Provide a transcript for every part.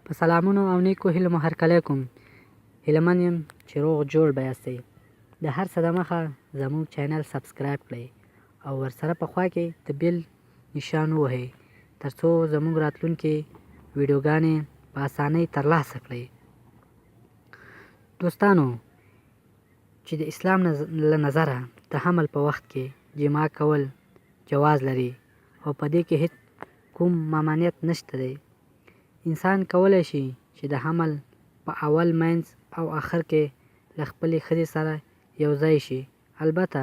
په سلامونو او نیکو هیلو مو هرکلی کوم. هیلهمن یم چې روغ جوړ به یاستئ. د هر څه دمخه زموږ چینل سبسکرایب کړئ او ورسره په خوا کې د بیل نشان ووهئ تر څو زموږ راتلونکې ویډیوګانې په اسانۍ ترلاسه کړئ. دوستانو، چې د اسلام له نظره د حمل په وخت کې جماع کول جواز لري او په دې کې هیڅ کوم ممانعت نشته دی. انسان کولی شي چې د حمل په اول، منځ او آخر کې له خپلې ښځې سره یو ځای شي. البته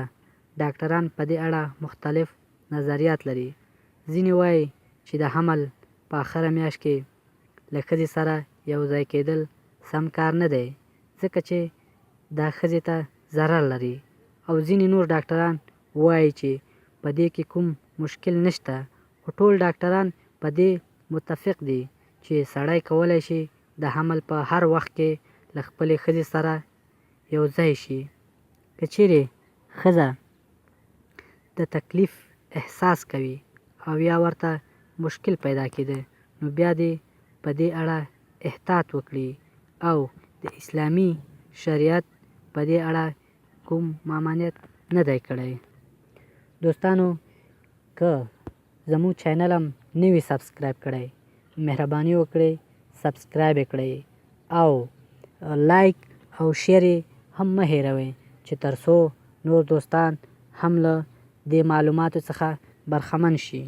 ډاکټران په دې اړه مختلف نظریات لري. ځینې وایي چې د حمل په آخره میاشت کې له ښځې سره یو ځای کېدل سم کار نه دی ځکه چې دا ښځې ته ضرر لري، او ځینې نور ډاکټران وایي چې په دې کې کوم مشکل نشته. خو ټول ډاکټران په دې متفق دي چې سړی کولی شي د حمل په هر وخت کې له خپلې ښځې سره یو ځای شي. که چیرې ښځه د تکلیف احساس کوي او یا ورته مشکل پیدا کېده، نو بیا دې په دې اړه احتیاط وکړي او د اسلامي شریعت په دې اړه کوم ممانعت نه دی کړی. دوستانو، که زموږ چینل هم نه وي سبسکرایب کړی، مهرباني وکړئ سبسکرایب یې کړئ او لایک او شیر یې هم مه هېروئ چې تر څو نور دوستان هم له دې معلوماتو څخه برخمن شي.